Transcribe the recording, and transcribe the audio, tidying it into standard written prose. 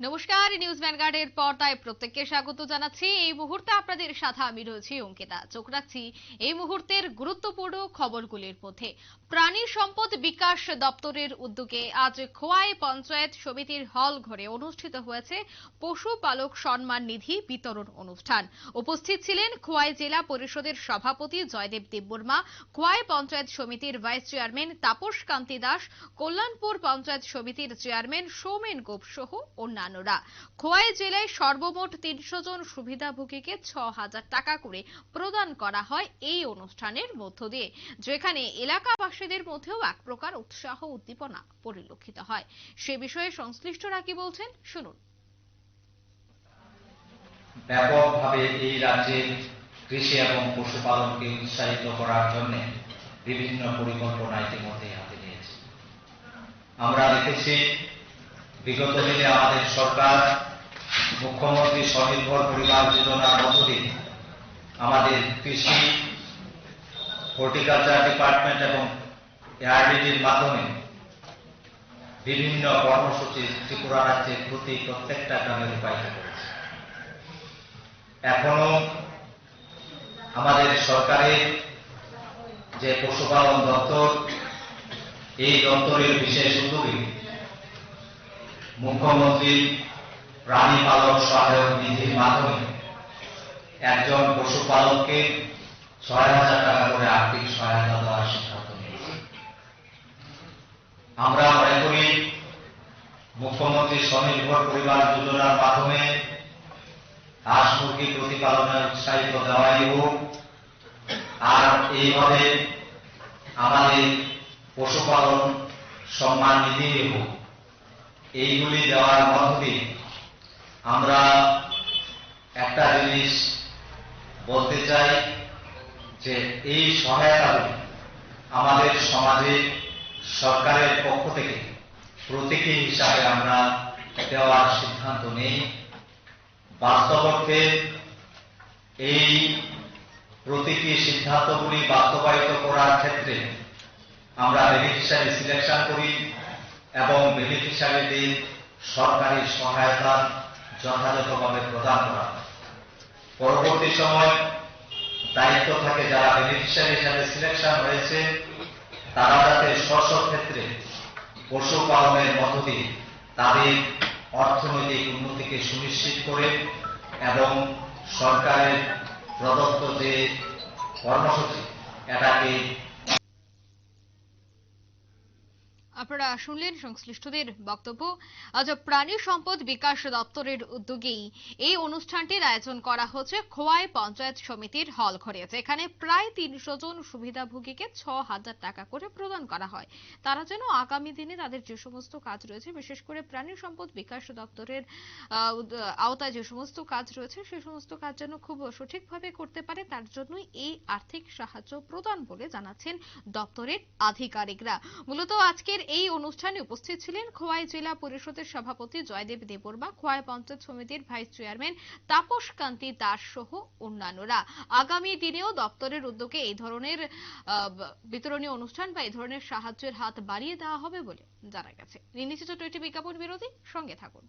নমস্কার, নিউজ ভ্যানগার্ডের পর্দায় প্রত্যেককে স্বাগত জানাচ্ছি। এই মুহূর্তে আপনাদের সাথে আমি রয়েছি অঙ্কিতা। চোখ রাখছি এই মুহূর্তের গুরুত্বপূর্ণ খবরগুলির মধ্যে। প্রাণী সম্পদ বিকাশ দপ্তরের উদ্যোগে আজ খোয়াই পঞ্চায়েত সমিতির হল ঘরে অনুষ্ঠিত হয়েছে পশুপালক সম্মান নিধি বিতরণ অনুষ্ঠান। উপস্থিত ছিলেন খোয়াই জেলা পরিষদের সভাপতি জয়দেব দেববর্মা, খোয়াই পঞ্চায়েত সমিতির ভাইস চেয়ারম্যান তাপস কান্তি দাস, কল্যাণপুর পঞ্চায়েত সমিতির চেয়ারম্যান সৌমেন গোপ সহ অন্যান্যরা। খোয়াই জেলায় সর্বমোট ৩০০ জন সুবিধাভোগীকে ৬,০০০ টাকা করে প্রদান করা হয় এই অনুষ্ঠানের মধ্য দিয়ে, যেখানে এলাকাবাসীদের মধ্যেও এক প্রকার উৎসাহ উদ্দীপনা পরিলক্ষিত হয়। সে বিষয়ে সংশ্লিষ্টরা কি বলছেন শুনুন। ব্যাপকভাবে এই রাজ্যে কৃষি এবং পশুপালনকে উৎসাহিত করার জন্য বিভিন্ন পরিকল্পনা ইতিমধ্যে হাতে নিয়েছে। আমরা দেখেছি বিগত দিনে আমাদের সরকার মুখ্যমন্ত্রী স্বনির্ভর পরিবার যোজনার মধ্য দিয়ে আমাদের কৃষি, হর্টিকালচার ডিপার্টমেন্ট এবং এআরডিডির মাধ্যমে বিভিন্ন কর্মসূচি ত্রিপুরা রাজ্যের প্রত্যেকটা গ্রামে রূপায়িত করেছে। এখনো আমাদের সরকারের যে পশুপালন দপ্তর, এই দপ্তরের বিশেষ উদ্যোগে মুখ্যমন্ত্রী প্রাণী পালক সহায়ক নিধির মাধ্যমে একজন পশুপালককে ৬,০০০ টাকা করে আর্থিক সহায়তা দেওয়ার সিদ্ধান্ত নিয়েছে। আমরা মনে করি মুখ্যমন্ত্রী স্বনির্ভর পরিবার যোজনার মাধ্যমে হাঁস মুরগি প্রতিপালনে উৎসাহিত দেওয়াই হোক, আর এইভাবে আমাদের পশুপালন সম্মান নিধি হোক, এইগুলি দেওয়ার মধ্য দিয়ে আমরা একটা জিনিস বলতে চাই যে এই সহায়তাগুলি আমাদের সমাজে সরকারের পক্ষ থেকে প্রতীকী হিসাবে আমরা দেওয়ার সিদ্ধান্ত নেই। বাস্তবকে এই প্রতীকী সিদ্ধান্তগুলি বাস্তবায়িত করার ক্ষেত্রে আমরা বেনিফিশিয়ারি সিলেকশন করি এবং বেনিফিশিয়ারিদের সরকারি সহায়তা যথাযথভাবে প্রদান করা। পরবর্তী সময় দায়িত্ব থাকে যারা বেনিফিশিয়ারি হিসাবে সিলেকশন হয়েছে তারা যাতে স্ব ক্ষেত্রে পশুপালনের মধ্য দিয়ে তাদের অর্থনৈতিক উন্নতিকে সুনিশ্চিত করে এবং সরকারের প্রদত্ত যে কর্মসূচি এটাকে। আপনারা শুনলেন সংশ্লিষ্টদের বক্তব্য। আজ প্রাণী সম্পদ বিকাশ দপ্তরের উদ্যোগেই এই অনুষ্ঠানটির আয়োজন করা হচ্ছে খোয়াই পঞ্চায়েত সমিতির হল ঘরে, যেখানে প্রায় ৩০০ জন সুবিধাভোগীকে ৬,০০০ টাকা করে প্রদান করা হয়। তারা যেন আগামী দিনে তাদের যে সমস্ত কাজ রয়েছে, বিশেষ করে প্রাণী সম্পদ বিকাশ দপ্তরের আওতায় যে সমস্ত কাজ রয়েছে সেই সমস্ত কাজ যেন খুব সঠিকভাবে করতে পারে, তার জন্যই এই আর্থিক সাহায্য প্রদান বলে জানাচ্ছেন দপ্তরের আধিকারিকরা। মূলত আজকের এই অনুষ্ঠানে উপস্থিত ছিলেন খোয়াই জেলা পরিষদের সভাপতি জয়দেব দেববর্মা, খোয়াই পঞ্চায়েত সমিতির ভাইস চেয়ারম্যান তাপস কান্তি দাস সহ অন্যান্যরা। আগামী দিনেও দপ্তরের উদ্যোগে এই ধরনের বিতরণী অনুষ্ঠান বা এই ধরনের সাহায্যের হাত বাড়িয়ে দেওয়া হবে বলে জানা গেছে। নিয়ে নিচ্ছে ছোট্ট একটি বিজ্ঞাপন বিরতি, সঙ্গে থাকুন।